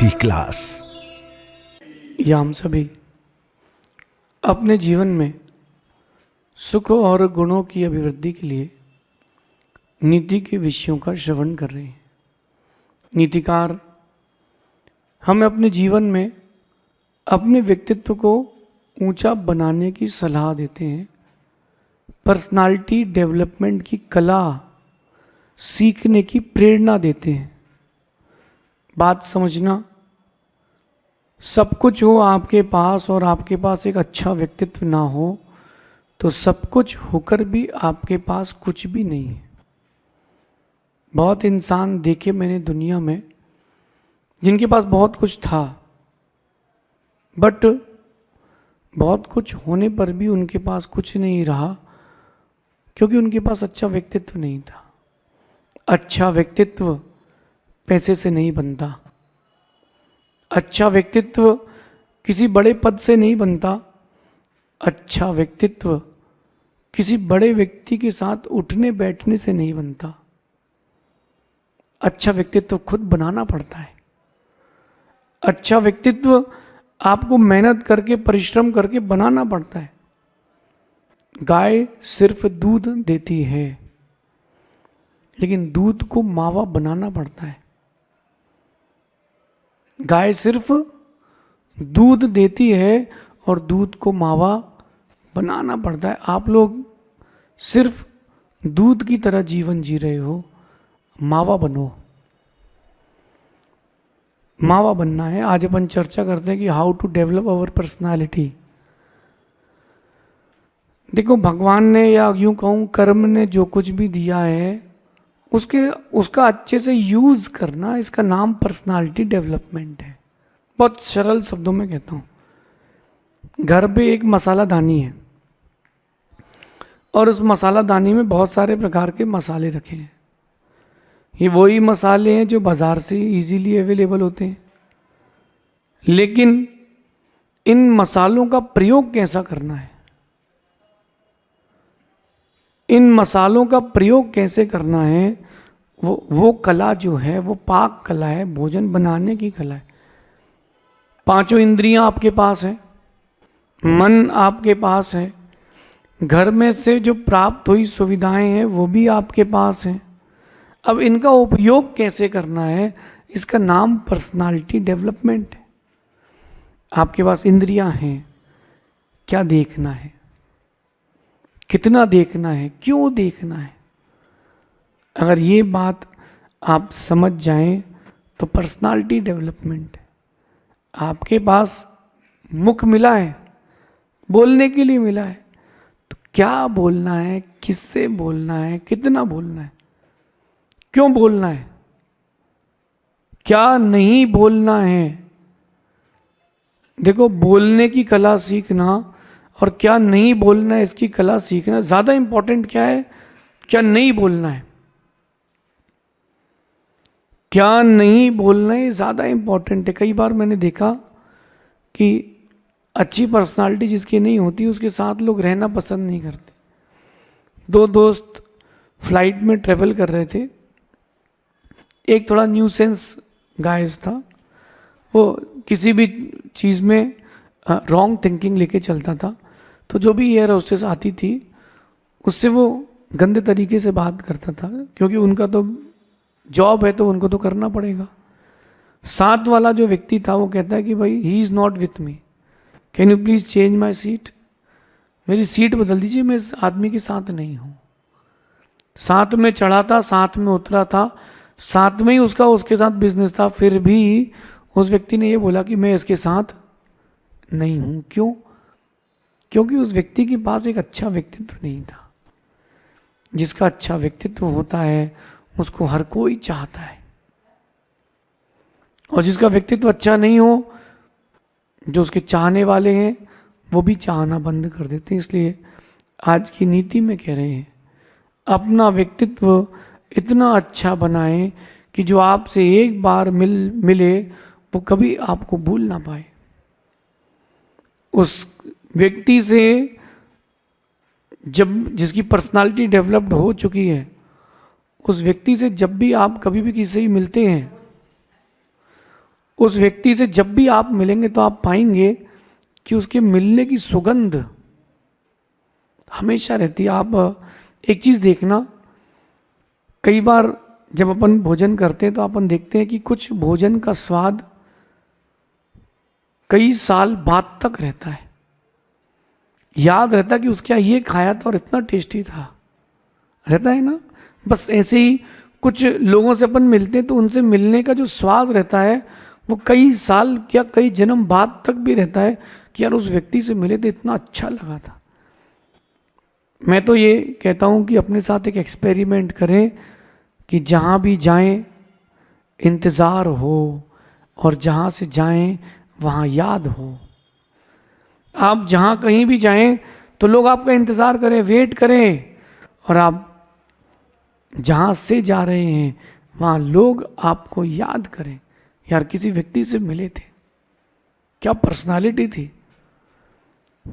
नीति क्लास। या हम सभी अपने जीवन में सुख और गुणों की अभिवृद्धि के लिए नीति के विषयों का श्रवण कर रहे हैं। नीतिकार हमें अपने जीवन में अपने व्यक्तित्व को ऊंचा बनाने की सलाह देते हैं। पर्सनालिटी डेवलपमेंट की कला सीखने की प्रेरणा देते हैं। बात समझना, सब कुछ हो आपके पास और आपके पास एक अच्छा व्यक्तित्व ना हो तो सब कुछ होकर भी आपके पास कुछ भी नहीं है। बहुत इंसान देखे मैंने दुनिया में जिनके पास बहुत कुछ था, बट बहुत कुछ होने पर भी उनके पास कुछ नहीं रहा क्योंकि उनके पास अच्छा व्यक्तित्व नहीं था। अच्छा व्यक्तित्व पैसे से नहीं बनता। अच्छा व्यक्तित्व किसी बड़े पद से नहीं बनता। अच्छा व्यक्तित्व किसी बड़े व्यक्ति के साथ उठने बैठने से नहीं बनता। अच्छा व्यक्तित्व खुद बनाना पड़ता है। अच्छा व्यक्तित्व आपको मेहनत करके परिश्रम करके बनाना पड़ता है। गाय सिर्फ दूध देती है, लेकिन दूध को मावा बनाना पड़ता है। गाय सिर्फ दूध देती है और दूध को मावा बनाना पड़ता है। आप लोग सिर्फ दूध की तरह जीवन जी रहे हो, मावा बनो। मावा बनना है। आज अपन चर्चा करते हैं कि how to develop our personality. देखो, भगवान ने या यूं कहूं कर्म ने जो कुछ भी दिया है उसका अच्छे से यूज करना, इसका नाम पर्सनालिटी डेवलपमेंट है। बहुत सरल शब्दों में कहता हूं। घर पे एक मसाला दानी है और उस मसाला दानी में बहुत सारे प्रकार के मसाले रखे हैं। ये वही मसाले हैं जो बाजार से इजीली अवेलेबल होते हैं, लेकिन इन मसालों का प्रयोग कैसा करना है, इन मसालों का प्रयोग कैसे करना है, वो कला जो है वो पाक कला है, भोजन बनाने की कला है। पांचों इंद्रियां आपके पास है, मन आपके पास है, घर में से जो प्राप्त हुई सुविधाएं हैं वो भी आपके पास हैं। अब इनका उपयोग कैसे करना है, इसका नाम पर्सनालिटी डेवलपमेंट है। आपके पास इंद्रियां हैं, क्या देखना है, कितना देखना है, क्यों देखना है, अगर ये बात आप समझ जाएं तो पर्सनालिटी डेवलपमेंट है। आपके पास मुख मिला है, बोलने के लिए मिला है, तो क्या बोलना है, किससे बोलना है, कितना बोलना है, क्यों बोलना है, क्या नहीं बोलना है। देखो, बोलने की कला सीखना और क्या नहीं बोलना है इसकी कला सीखना, ज्यादा इंपॉर्टेंट क्या है, क्या नहीं बोलना है। क्या नहीं बोलना है ज्यादा इंपॉर्टेंट है। कई बार मैंने देखा कि अच्छी पर्सनालिटी जिसकी नहीं होती उसके साथ लोग रहना पसंद नहीं करते। दो दोस्त फ्लाइट में ट्रेवल कर रहे थे। एक थोड़ा न्यूसेंस गाइस था, वो किसी भी चीज़ में रॉन्ग थिंकिंग लेके चलता था। तो जो भी एयर होस्टेस आती थी उससे वो गंदे तरीके से बात करता था, क्योंकि उनका तो जॉब है तो उनको तो करना पड़ेगा। साथ वाला जो व्यक्ति था वो कहता है कि भाई he is not with me, can you please change my seat, मेरी सीट बदल दीजिए, मैं इस आदमी के साथ नहीं हूँ। साथ में चढ़ा था, साथ में उतरा था, साथ में ही उसके साथ बिजनेस था, फिर भी उस व्यक्ति ने ये बोला कि मैं इसके साथ नहीं हूँ। क्यों? क्योंकि उस व्यक्ति के पास एक अच्छा व्यक्तित्व नहीं था। जिसका अच्छा व्यक्तित्व होता है उसको हर कोई चाहता है, और जिसका व्यक्तित्व अच्छा नहीं हो, जो उसके चाहने वाले हैं वो भी चाहना बंद कर देते हैं। इसलिए आज की नीति में कह रहे हैं, अपना व्यक्तित्व इतना अच्छा बनाएं कि जो आपसे एक बार मिले वो कभी आपको भूल ना पाए। उस व्यक्ति से जब जिसकी पर्सनालिटी डेवलप्ड हो चुकी है, उस व्यक्ति से जब भी आप कभी भी किसी से मिलते हैं उस व्यक्ति से जब भी आप मिलेंगे तो आप पाएंगे कि उसके मिलने की सुगंध हमेशा रहती है। आप एक चीज़ देखना, कई बार जब अपन भोजन करते हैं तो अपन देखते हैं कि कुछ भोजन का स्वाद कई साल बाद तक रहता है, याद रहता कि उसके ये खाया था और इतना टेस्टी था, रहता है ना। बस ऐसे ही कुछ लोगों से अपन मिलते हैं तो उनसे मिलने का जो स्वाद रहता है वो कई साल या कई जन्म बाद तक भी रहता है कि यार उस व्यक्ति से मिले तो इतना अच्छा लगा था। मैं तो ये कहता हूँ कि अपने साथ एक एक्सपेरिमेंट करें कि जहाँ भी जाएं इंतज़ार हो और जहाँ से जाएं वहाँ याद हो। आप जहाँ कहीं भी जाएं तो लोग आपका इंतज़ार करें, वेट करें, और आप जहाँ से जा रहे हैं वहाँ लोग आपको याद करें, यार किसी व्यक्ति से मिले थे, क्या पर्सनालिटी थी।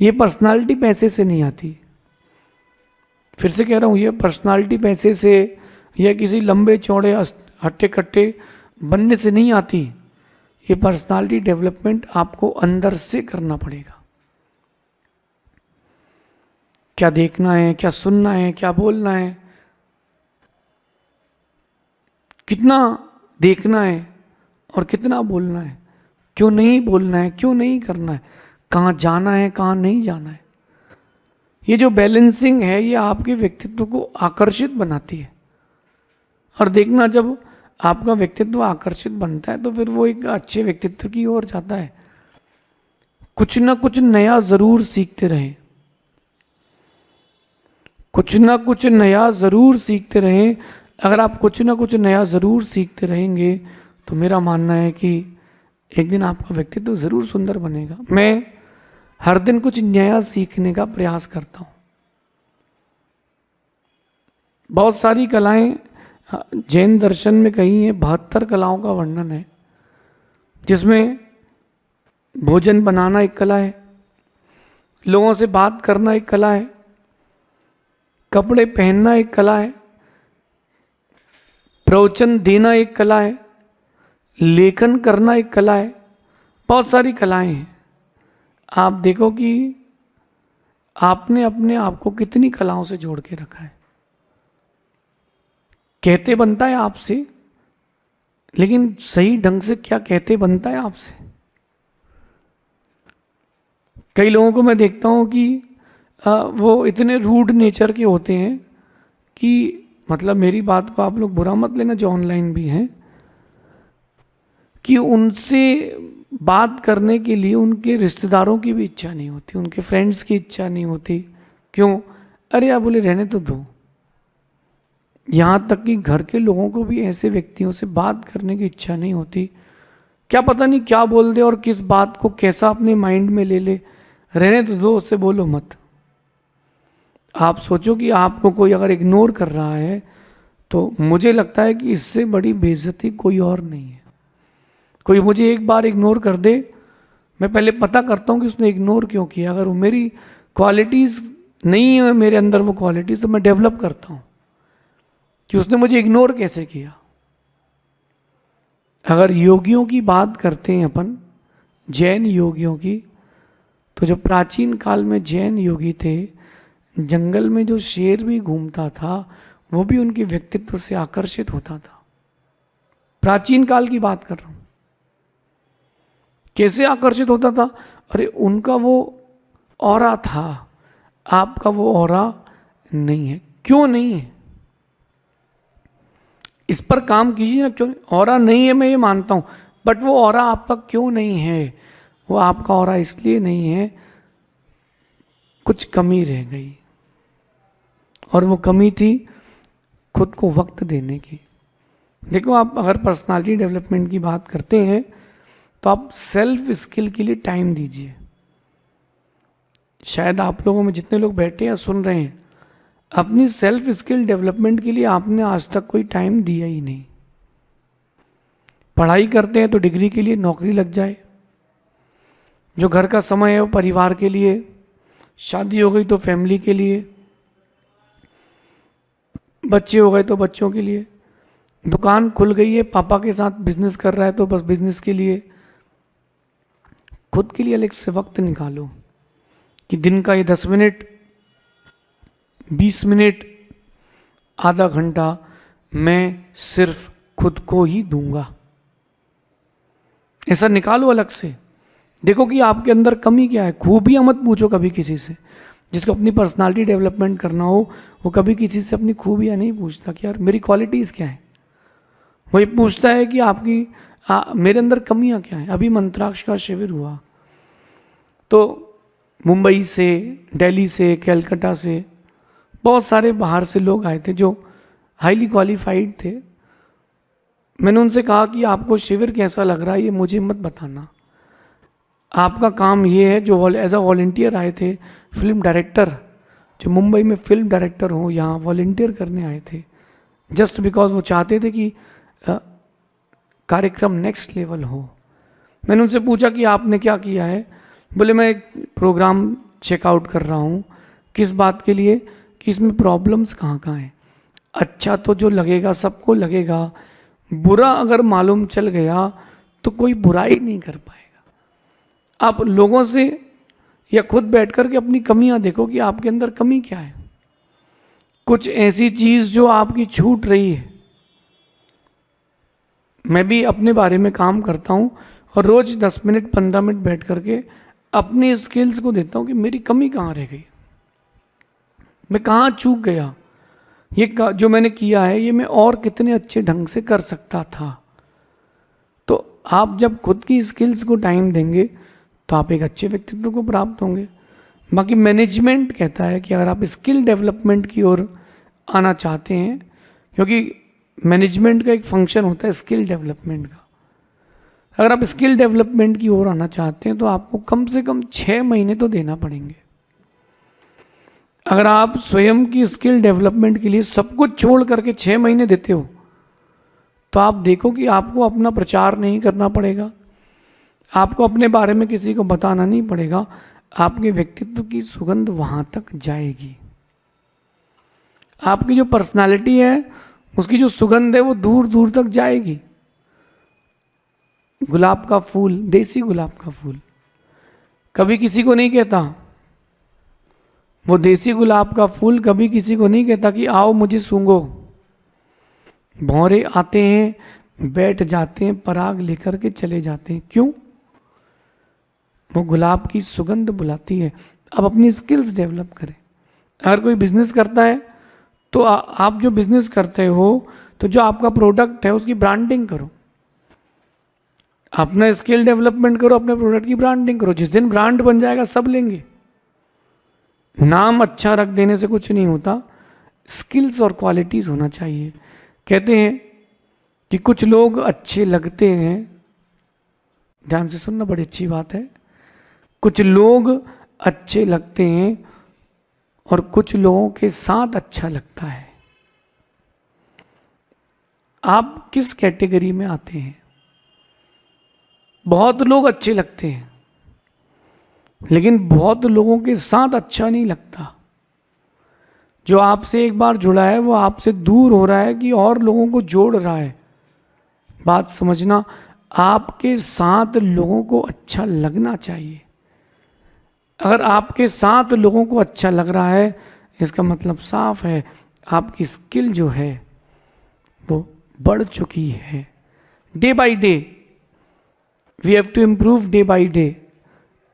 ये पर्सनालिटी पैसे से नहीं आती, फिर से कह रहा हूँ, ये पर्सनालिटी पैसे से या किसी लंबे चौड़े हट्टे कट्टे बनने से नहीं आती। ये पर्सनालिटी डेवलपमेंट आपको अंदर से करना पड़ेगा। क्या देखना है, क्या सुनना है, क्या बोलना है, कितना देखना है और कितना बोलना है, क्यों नहीं बोलना है, क्यों नहीं करना है, कहाँ जाना है, कहाँ नहीं जाना है। ये जो बैलेंसिंग है ये आपके व्यक्तित्व को आकर्षित बनाती है। और देखना, जब आपका व्यक्तित्व आकर्षित बनता है तो फिर वो एक अच्छे व्यक्तित्व की ओर जाता है। कुछ ना कुछ नया जरूर सीखते रहें, कुछ ना कुछ नया जरूर सीखते रहें। अगर आप कुछ ना कुछ नया जरूर सीखते रहेंगे तो मेरा मानना है कि एक दिन आपका व्यक्तित्व जरूर सुंदर बनेगा। मैं हर दिन कुछ नया सीखने का प्रयास करता हूँ। बहुत सारी कलाएं जैन दर्शन में कही है, 72 कलाओं का वर्णन है, जिसमें भोजन बनाना एक कला है, लोगों से बात करना एक कला है, कपड़े पहनना एक कला है, प्रवचन देना एक कला है, लेखन करना एक कला है। बहुत सारी कलाएं हैं। आप देखो कि आपने अपने आप को कितनी कलाओं से जोड़ के रखा है। कहते बनता है आपसे, लेकिन सही ढंग से क्या कहते बनता है आपसे। कई लोगों को मैं देखता हूं कि वो इतने रूड नेचर के होते हैं कि मतलब मेरी बात को आप लोग बुरा मत लेना जो ऑनलाइन भी हैं, कि उनसे बात करने के लिए उनके रिश्तेदारों की भी इच्छा नहीं होती, उनके फ्रेंड्स की इच्छा नहीं होती। क्यों? अरे आप बोले रहने तो दो। यहाँ तक कि घर के लोगों को भी ऐसे व्यक्तियों से बात करने की इच्छा नहीं होती। क्या पता नहीं क्या बोल दे और किस बात को कैसा अपने माइंड में ले ले। रहने तो दो, उससे बोलो मत। आप सोचो कि आपको कोई अगर इग्नोर कर रहा है तो मुझे लगता है कि इससे बड़ी बेइज्जती कोई और नहीं है। कोई मुझे एक बार इग्नोर कर दे, मैं पहले पता करता हूँ कि उसने इग्नोर क्यों किया। अगर वो मेरी क्वालिटीज़ नहीं है, मेरे अंदर वो क्वालिटीज़, तो मैं डेवलप करता हूँ कि उसने मुझे इग्नोर कैसे किया। अगर योगियों की बात करते हैं अपन, जैन योगियों की, तो जो प्राचीन काल में जैन योगी थे, जंगल में जो शेर भी घूमता था वो भी उनके व्यक्तित्व से आकर्षित होता था। प्राचीन काल की बात कर रहा हूं। कैसे आकर्षित होता था? अरे उनका वो ऑरा था, आपका वो ऑरा नहीं है। क्यों नहीं है? इस पर काम कीजिए ना। क्यों ऑरा नहीं है? मैं ये मानता हूं, बट वो ऑरा आपका क्यों नहीं है? वो आपका ऑरा इसलिए नहीं है, कुछ कमी रह गई, और वो कमी थी खुद को वक्त देने की। देखो, आप अगर पर्सनालिटी डेवलपमेंट की बात करते हैं तो आप सेल्फ स्किल के लिए टाइम दीजिए। शायद आप लोगों में जितने लोग बैठे हैं सुन रहे हैं, अपनी सेल्फ स्किल डेवलपमेंट के लिए आपने आज तक कोई टाइम दिया ही नहीं। पढ़ाई करते हैं तो डिग्री के लिए नौकरी लग जाए, जो घर का समय है वो परिवार के लिए, शादी हो गई तो फैमिली के लिए, बच्चे हो गए तो बच्चों के लिए, दुकान खुल गई है, पापा के साथ बिजनेस कर रहा है तो बस बिजनेस के लिए, खुद के लिए अलग से वक्त निकालो कि दिन का ये 10 मिनट, 20 मिनट, आधा घंटा मैं सिर्फ खुद को ही दूंगा। ऐसा निकालो अलग से। देखो कि आपके अंदर कमी क्या है। खूबियां मत पूछो कभी किसी से। जिसको अपनी पर्सनालिटी डेवलपमेंट करना हो वो कभी किसी से अपनी खूबियां नहीं पूछता कि यार मेरी क्वालिटीज़ क्या है। वो ये पूछता है कि आपकी मेरे अंदर कमियां क्या हैं। अभी मंत्राक्ष का शिविर हुआ तो मुंबई से, दिल्ली से, कलकत्ता से बहुत सारे बाहर से लोग आए थे जो हाईली क्वालिफाइड थे। मैंने उनसे कहा कि आपको शिविर कैसा लग रहा है ये मुझे मत बताना, आपका काम ये है। जो एज अ वॉलंटियर आए थे, फिल्म डायरेक्टर जो मुंबई में फिल्म डायरेक्टर हो, यहाँ वॉलंटियर करने आए थे जस्ट बिकॉज वो चाहते थे कि कार्यक्रम नेक्स्ट लेवल हो। मैंने उनसे पूछा कि आपने क्या किया है। बोले मैं एक प्रोग्राम चेकआउट कर रहा हूँ। किस बात के लिए? कि इसमें प्रॉब्लम्स कहाँ कहाँ हैं। अच्छा तो जो लगेगा सबको लगेगा, बुरा अगर मालूम चल गया तो कोई बुराई नहीं कर पाएगा। आप लोगों से या खुद बैठ कर के अपनी कमियां देखो कि आपके अंदर कमी क्या है। कुछ ऐसी चीज जो आपकी छूट रही है। मैं भी अपने बारे में काम करता हूं और रोज 10 मिनट 15 मिनट बैठ करके अपनी स्किल्स को देता हूं कि मेरी कमी कहाँ रह गई, मैं कहाँ चूक गया, ये जो मैंने किया है ये मैं और कितने अच्छे ढंग से कर सकता था। तो आप जब खुद की स्किल्स को टाइम देंगे तो आप एक अच्छे व्यक्तित्व को प्राप्त होंगे। बाकी मैनेजमेंट कहता है कि अगर आप स्किल डेवलपमेंट की ओर आना चाहते हैं, क्योंकि मैनेजमेंट का एक फंक्शन होता है स्किल डेवलपमेंट का। अगर आप स्किल डेवलपमेंट की ओर आना चाहते हैं तो आपको कम से कम 6 महीने तो देना पड़ेंगे। अगर आप स्वयं की स्किल डेवलपमेंट के लिए सब कुछ छोड़ करके 6 महीने देते हो तो आप देखो कि आपको अपना प्रचार नहीं करना पड़ेगा, आपको अपने बारे में किसी को बताना नहीं पड़ेगा, आपके व्यक्तित्व की सुगंध वहां तक जाएगी। आपकी जो पर्सनालिटी है उसकी जो सुगंध है वो दूर दूर तक जाएगी। गुलाब का फूल, देसी गुलाब का फूल कभी किसी को नहीं कहता, वो देसी गुलाब का फूल कभी किसी को नहीं कहता कि आओ मुझे सूंघो। भौरे आते हैं, बैठ जाते हैं, पराग लेकर के चले जाते हैं। क्यों? वो गुलाब की सुगंध बुलाती है। अब अपनी स्किल्स डेवलप करें। अगर कोई बिजनेस करता है तो आप जो बिजनेस करते हो तो जो आपका प्रोडक्ट है उसकी ब्रांडिंग करो, अपना स्किल डेवलपमेंट करो, अपने प्रोडक्ट की ब्रांडिंग करो। जिस दिन ब्रांड बन जाएगा सब लेंगे। नाम अच्छा रख देने से कुछ नहीं होता, स्किल्स और क्वालिटीज होना चाहिए। कहते हैं कि कुछ लोग अच्छे लगते हैं, ध्यान से सुनना, बड़ी अच्छी बात है। कुछ लोग अच्छे लगते हैं और कुछ लोगों के साथ अच्छा लगता है। आप किस कैटेगरी में आते हैं? बहुत लोग अच्छे लगते हैं लेकिन बहुत लोगों के साथ अच्छा नहीं लगता। जो आपसे एक बार जुड़ा है वो आपसे दूर हो रहा है कि और लोगों को जोड़ रहा है। बात समझना, आपके साथ लोगों को अच्छा लगना चाहिए। अगर आपके साथ लोगों को अच्छा लग रहा है इसका मतलब साफ है आपकी स्किल जो है वो बढ़ चुकी है। Day by day we have to improve, day by day.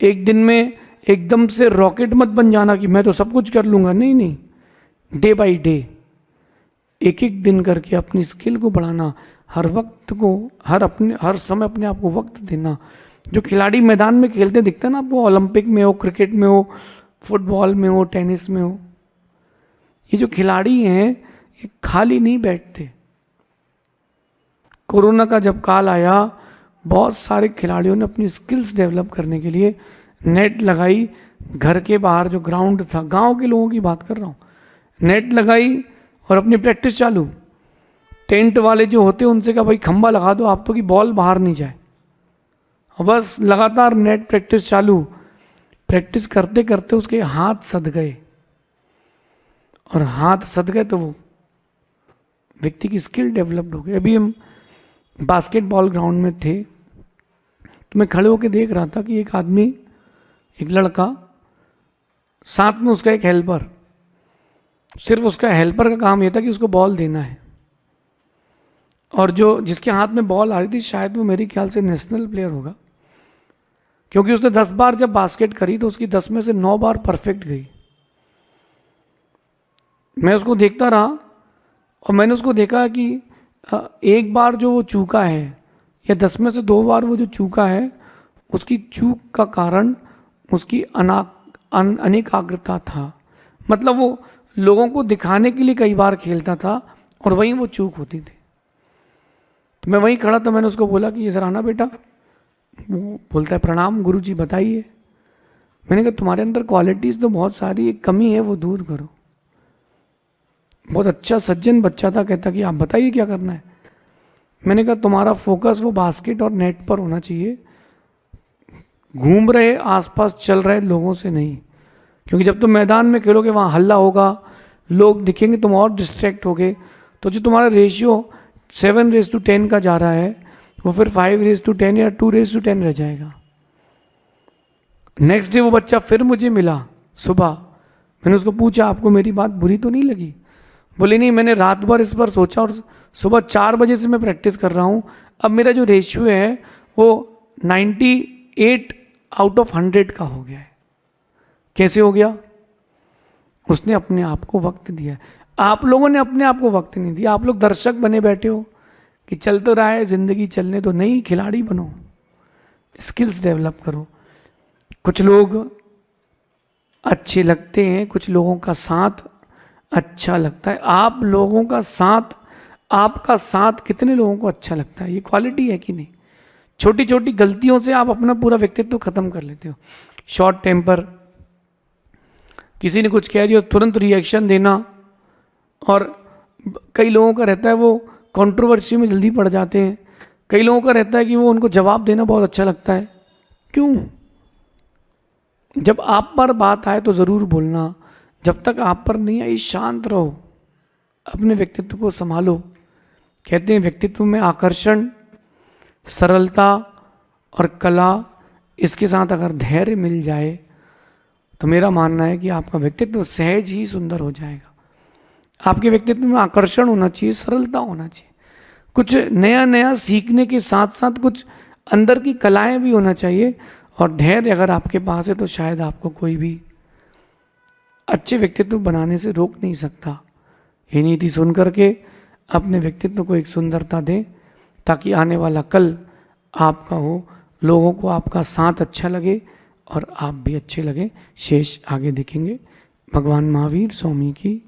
एक दिन में एकदम से रॉकेट मत बन जाना कि मैं तो सब कुछ कर लूंगा। नहीं नहीं, डे बाय डे, एक एक दिन करके अपनी स्किल को बढ़ाना, हर वक्त को हर समय अपने आप को वक्त देना। जो खिलाड़ी मैदान में खेलते दिखते हैं ना आपको, ओलंपिक में हो, क्रिकेट में हो, फुटबॉल में हो, टेनिस में हो, ये जो खिलाड़ी हैं ये खाली नहीं बैठते। कोरोना का जब काल आया बहुत सारे खिलाड़ियों ने अपनी स्किल्स डेवलप करने के लिए नेट लगाई। घर के बाहर जो ग्राउंड था, गांव के लोगों की बात कर रहा हूँ, नेट लगाई और अपनी प्रैक्टिस चालू। टेंट वाले जो होते हैं उनसे कहा भाई खंबा लगा दो आप तो कि बॉल बाहर नहीं जाए। और बस लगातार नेट प्रैक्टिस चालू। प्रैक्टिस करते करते उसके हाथ सद गए और हाथ सद गए तो वो व्यक्ति की स्किल डेवलप्ड हो गई। अभी हम बास्केटबॉल ग्राउंड में थे, तो मैं खड़े होकर देख रहा था कि एक आदमी, एक लड़का, साथ में उसका एक हेल्पर, सिर्फ उसका हेल्पर का काम यह था कि उसको बॉल देना है। और जो जिसके हाथ में बॉल आ रही थी शायद वो मेरे ख्याल से नेशनल प्लेयर होगा, क्योंकि उसने 10 बार जब बास्केट करी तो उसकी 10 में से 9 बार परफेक्ट गई। मैं उसको देखता रहा और मैंने उसको देखा कि एक बार जो वो चूका है या 10 में से 2 बार वो जो चूका है, उसकी चूक का कारण उसकी अनेकाग्रता था। मतलब वो लोगों को दिखाने के लिए कई बार खेलता था और वहीं वो चूक होती थी। तो मैं वहीं खड़ा था, मैंने उसको बोला कि इधर आना बेटा। वो बोलता है प्रणाम गुरुजी, बताइए। मैंने कहा तुम्हारे अंदर क्वालिटीज़ तो बहुत सारी, एक कमी है वो दूर करो। बहुत अच्छा सज्जन बच्चा था, कहता कि आप बताइए क्या करना है। मैंने कहा तुम्हारा फोकस वो बास्केट और नेट पर होना चाहिए, घूम रहे आसपास चल रहे लोगों से नहीं। क्योंकि जब तुम मैदान में खेलोगे वहाँ हल्ला होगा, लोग दिखेंगे, तुम और डिस्ट्रैक्ट होगे। तो जो तुम्हारा रेशियो 7:10 का जा रहा है वो फिर 5:10 या 2:10 रह जाएगा। नेक्स्ट डे वो बच्चा फिर मुझे मिला सुबह। मैंने उसको पूछा आपको मेरी बात बुरी तो नहीं लगी? बोले नहीं, मैंने रात भर इस पर सोचा और सुबह 4 बजे से मैं प्रैक्टिस कर रहा हूँ। अब मेरा जो रेशियो है वो 98/100 का हो गया है। कैसे हो गया? उसने अपने आप को वक्त दिया। आप लोगों ने अपने आप को वक्त नहीं दिया। आप लोग दर्शक बने बैठे हो कि चल तो रहा है जिंदगी, चलने तो नहीं, खिलाड़ी बनो, स्किल्स डेवलप करो। कुछ लोग अच्छे लगते हैं, कुछ लोगों का साथ अच्छा लगता है। आप लोगों का साथ, आपका साथ कितने लोगों को अच्छा लगता है? ये क्वालिटी है कि नहीं? छोटी छोटी गलतियों से आप अपना पूरा व्यक्तित्व खत्म कर लेते हो। शॉर्ट टेम्पर, किसी ने कुछ कह दिया तुरंत रिएक्शन देना, और कई लोगों का रहता है वो कंट्रोवर्सी में जल्दी पड़ जाते हैं। कई लोगों का रहता है कि वो उनको जवाब देना बहुत अच्छा लगता है। क्यों? जब आप पर बात आए तो ज़रूर बोलना, जब तक आप पर नहीं आई शांत रहो, अपने व्यक्तित्व को संभालो। कहते हैं व्यक्तित्व में आकर्षण, सरलता और कला, इसके साथ अगर धैर्य मिल जाए तो मेरा मानना है कि आपका व्यक्तित्व सहज ही सुंदर हो जाएगा। आपके व्यक्तित्व में आकर्षण होना चाहिए, सरलता होना चाहिए, कुछ नया नया सीखने के साथ साथ कुछ अंदर की कलाएं भी होना चाहिए। और धैर्य अगर आपके पास है तो शायद आपको कोई भी अच्छे व्यक्तित्व बनाने से रोक नहीं सकता। ये नीति सुन करके अपने व्यक्तित्व को एक सुंदरता दें ताकि आने वाला कल आपका हो, लोगों को आपका साथ अच्छा लगे और आप भी अच्छे लगे। शेष आगे देखेंगे। भगवान महावीर स्वामी की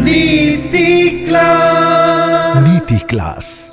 नीति क्लास।